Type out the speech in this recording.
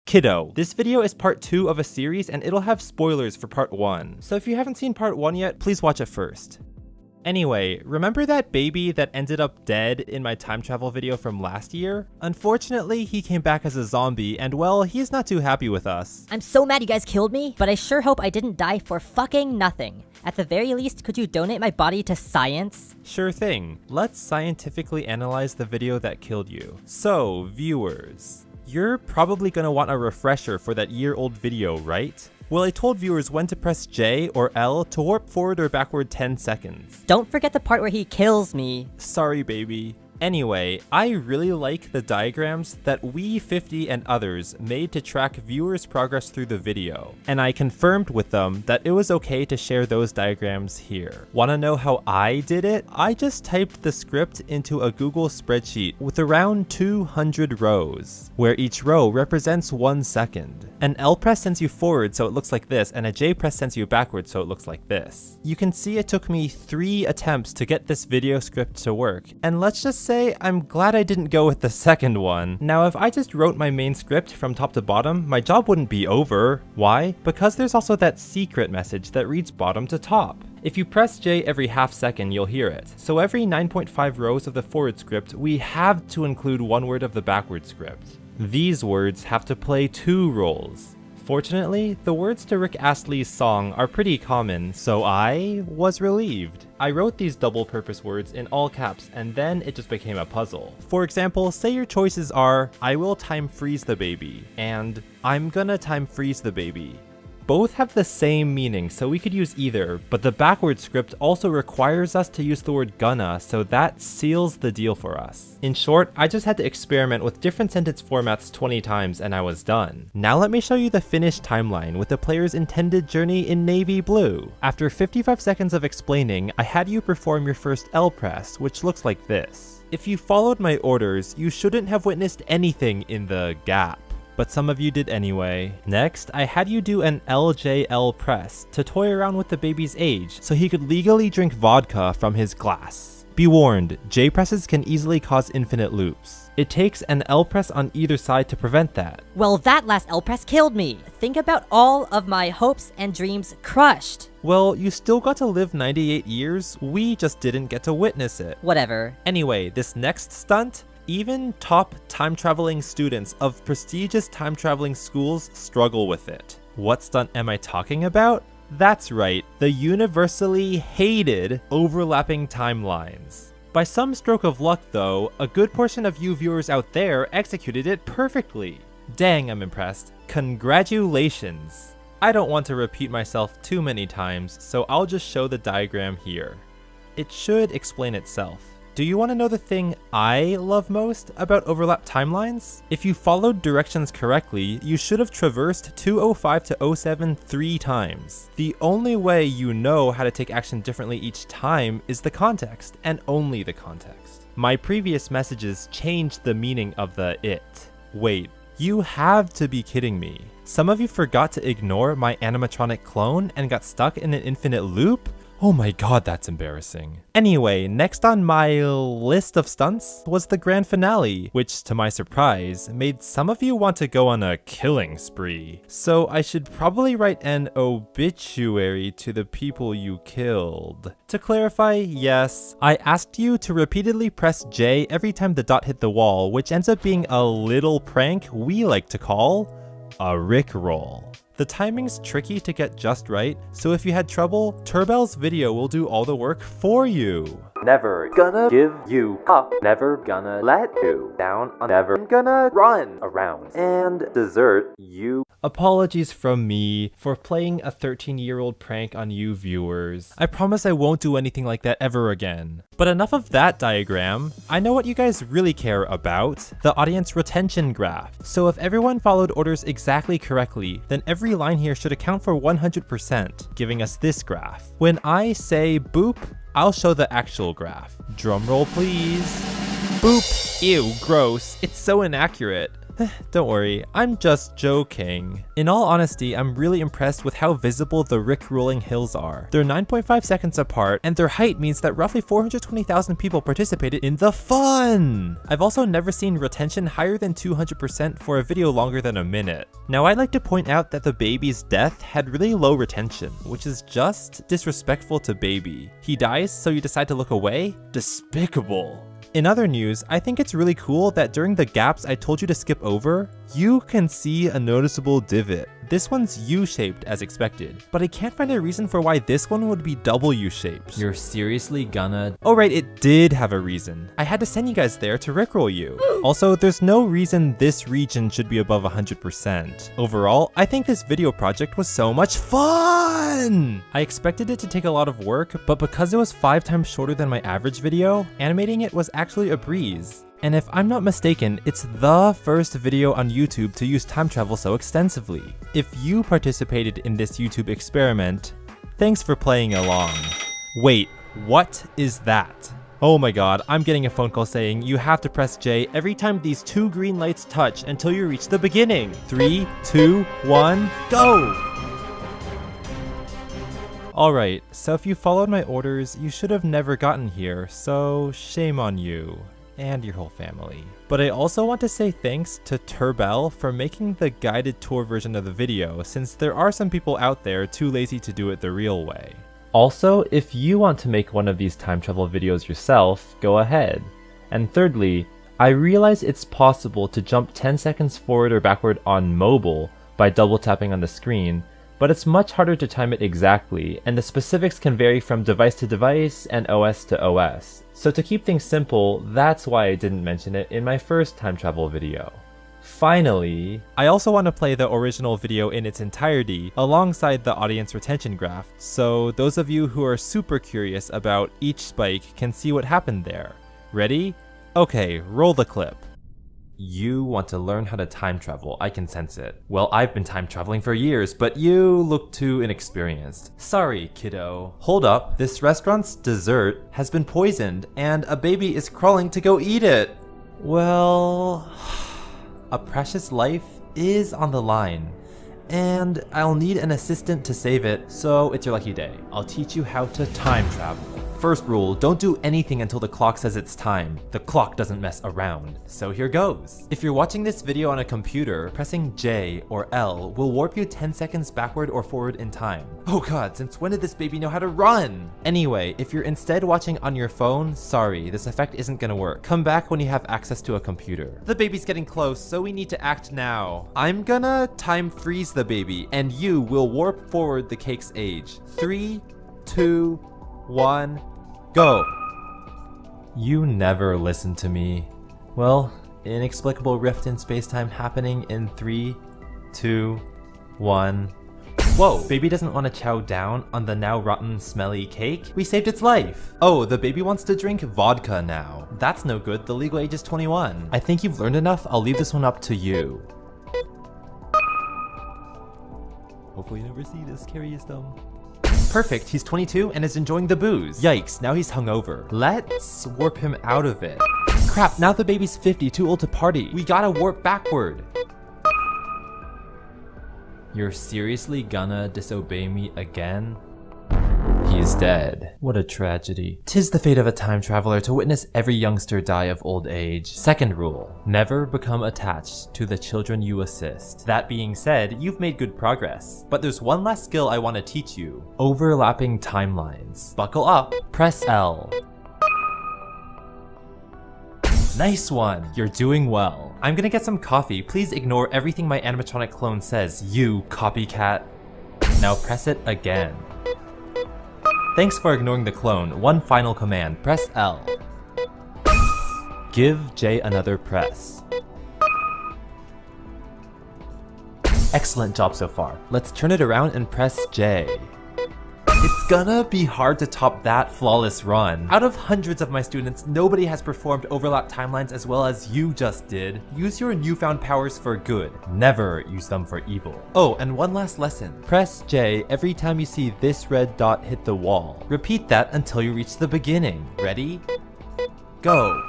Kiddo, this video is part 2 of a series and it'll have spoilers for part 1. So if you haven't seen part 1 yet, please watch it first. Anyway, remember that baby that ended up dead in my time travel video from last year? Unfortunately, he came back as a zombie and well, he's not too happy with us. I'm so mad you guys killed me, but I sure hope I didn't die for fucking nothing. At the very least, could you donate my body to science? Sure thing. Let's scientifically analyze the video that killed you. So, viewers, you're probably gonna want a refresher for that year-old video, right? Well, I told viewers when to press J or L to warp forward or backward 10 seconds. Don't forget the part where he kills me. Sorry, baby. Anyway, I really like the diagrams that We50 and others made to track viewers' progress through the video, and I confirmed with them that it was okay to share those diagrams here. Wanna know how I did it? I just typed the script into a Google spreadsheet with around 200 rows, where each row represents 1 second. An L press sends you forward so it looks like this, and a J press sends you backward so it looks like this. You can see it took me 3 attempts to get this video script to work, and let's just say I'm glad I didn't go with the second one. Now if I just wrote my main script from top to bottom, my job wouldn't be over. Why? Because there's also that secret message that reads bottom to top. If you press J every half second, you'll hear it. So every 9.5 rows of the forward script, we have to include 1 word of the backward script. These words have to play 2 roles. Fortunately, the words to Rick Astley's song are pretty common, so I was relieved. I wrote these double-purpose words in all caps, and then it just became a puzzle. For example, say your choices are, I will time freeze the baby, and I'm gonna time freeze the baby. Both have the same meaning, so we could use either, but the backward script also requires us to use the word gonna, so that seals the deal for us. In short, I just had to experiment with different sentence formats 20 times and I was done. Now let me show you the finished timeline with the player's intended journey in navy blue. After 55 seconds of explaining, I had you perform your first L press, which looks like this. If you followed my orders, you shouldn't have witnessed anything in the gap, but some of you did anyway. Next, I had you do an LJL press to toy around with the baby's age so he could legally drink vodka from his glass. Be warned, J presses can easily cause infinite loops. It takes an L press on either side to prevent that. Well, that last L press killed me. Think about all of my hopes and dreams crushed. Well, you still got to live 98 years, we just didn't get to witness it. Whatever. Anyway, this next stunt, even top time-traveling students of prestigious time-traveling schools struggle with it. What stunt am I talking about? That's right, the universally hated overlapping timelines. By some stroke of luck though, a good portion of you viewers out there executed it perfectly. Dang, I'm impressed. Congratulations! I don't want to repeat myself too many times, so I'll just show the diagram here. It should explain itself. Do you want to know the thing I love most about overlap timelines? If you followed directions correctly, you should have traversed 205 to 07 3 times. The only way you know how to take action differently each time is the context, and only the context. My previous messages changed the meaning of the it. Wait, you have to be kidding me. Some of you forgot to ignore my animatronic clone and got stuck in an infinite loop? Oh my god, that's embarrassing. Anyway, next on my list of stunts was the grand finale, which to my surprise, made some of you want to go on a killing spree. So I should probably write an obituary to the people you killed. To clarify, yes, I asked you to repeatedly press J every time the dot hit the wall, which ends up being a little prank we like to call a Rickroll. The timing's tricky to get just right, so if you had trouble, Turbell's video will do all the work for you. Never gonna give you up, never gonna let you down, never gonna run around and desert you. Apologies from me for playing a 13-year-old prank on you viewers. I promise I won't do anything like that ever again. But enough of that diagram. I know what you guys really care about, the audience retention graph. So if everyone followed orders exactly correctly, then every line here should account for 100%, giving us this graph. When I say boop, I'll show the actual graph. Drumroll please. Boop. Ew, gross. It's so inaccurate. Don't worry, I'm just joking. In all honesty, I'm really impressed with how visible the Rick-rolling hills are. They're 9.5 seconds apart, and their height means that roughly 420,000 people participated in the fun! I've also never seen retention higher than 200% for a video longer than a minute. Now I'd like to point out that the baby's death had really low retention, which is just disrespectful to baby. He dies, so you decide to look away? Despicable. In other news, I think it's really cool that during the gaps I told you to skip over, you can see a noticeable divot. This one's U-shaped as expected, but I can't find a reason for why this one would be double U-shaped. You're seriously gonna... Oh right, it did have a reason. I had to send you guys there to rickroll you. Also, there's no reason this region should be above 100%. Overall, I think this video project was so much fun! I expected it to take a lot of work, but because it was 5 times shorter than my average video, animating it was actually a breeze. And if I'm not mistaken, it's the first video on YouTube to use time travel so extensively. If you participated in this YouTube experiment, thanks for playing along. Wait, what is that? Oh my god, I'm getting a phone call saying you have to press J every time these 2 green lights touch until you reach the beginning. 3, 2, 1, go! Alright, so if you followed my orders, you should have never gotten here, so shame on you. And your whole family. But I also want to say thanks to Turbell for making the guided tour version of the video, since there are some people out there too lazy to do it the real way. Also, if you want to make one of these time travel videos yourself, go ahead. And thirdly, I realize it's possible to jump 10 seconds forward or backward on mobile by double tapping on the screen, but it's much harder to time it exactly, and the specifics can vary from device to device and OS to OS. So to keep things simple, that's why I didn't mention it in my first time travel video. Finally, I also want to play the original video in its entirety alongside the audience retention graph, so those of you who are super curious about each spike can see what happened there. Ready? Okay, roll the clip. You want to learn how to time travel, I can sense it. Well, I've been time traveling for years, but you look too inexperienced. Sorry, kiddo. Hold up, this restaurant's dessert has been poisoned, and a baby is crawling to go eat it. Well, a precious life is on the line, and I'll need an assistant to save it, so it's your lucky day. I'll teach you how to time travel. First rule, don't do anything until the clock says it's time. The clock doesn't mess around. So here goes. If you're watching this video on a computer, pressing J or L will warp you 10 seconds backward or forward in time. Oh god, since when did this baby know how to run? Anyway, if you're instead watching on your phone, sorry, this effect isn't gonna work. Come back when you have access to a computer. The baby's getting close, so we need to act now. I'm gonna time freeze the baby, and you will warp forward the cake's age. 3, 2, 1, go! You never listen to me. Well, inexplicable rift in space-time happening in 3, 2, 1. Whoa, baby doesn't want to chow down on the now rotten, smelly cake? We saved its life! Oh, the baby wants to drink vodka now. That's no good, the legal age is 21. I think you've learned enough, I'll leave this one up to you. Hopefully you never see this, Cary is dumb. Perfect, he's 22 and is enjoying the booze. Yikes, now he's hungover. Let's warp him out of it. Crap, now the baby's 50, too old to party. We gotta warp backward. You're seriously gonna disobey me again? He is dead. What a tragedy. 'Tis the fate of a time traveler to witness every youngster die of old age. Second rule, never become attached to the children you assist. That being said, you've made good progress. But there's one last skill I want to teach you. Overlapping timelines. Buckle up, press L. Nice one, you're doing well. I'm gonna get some coffee. Please ignore everything my animatronic clone says, you copycat. Now press it again. Thanks for ignoring the clone. One final command, press L. Give J another press. Excellent job so far. Let's turn it around and press J. It's gonna be hard to top that flawless run. Out of hundreds of my students, nobody has performed overlap timelines as well as you just did. Use your newfound powers for good. Never use them for evil. Oh, and one last lesson. Press J every time you see this red dot hit the wall. Repeat that until you reach the beginning. Ready? Go.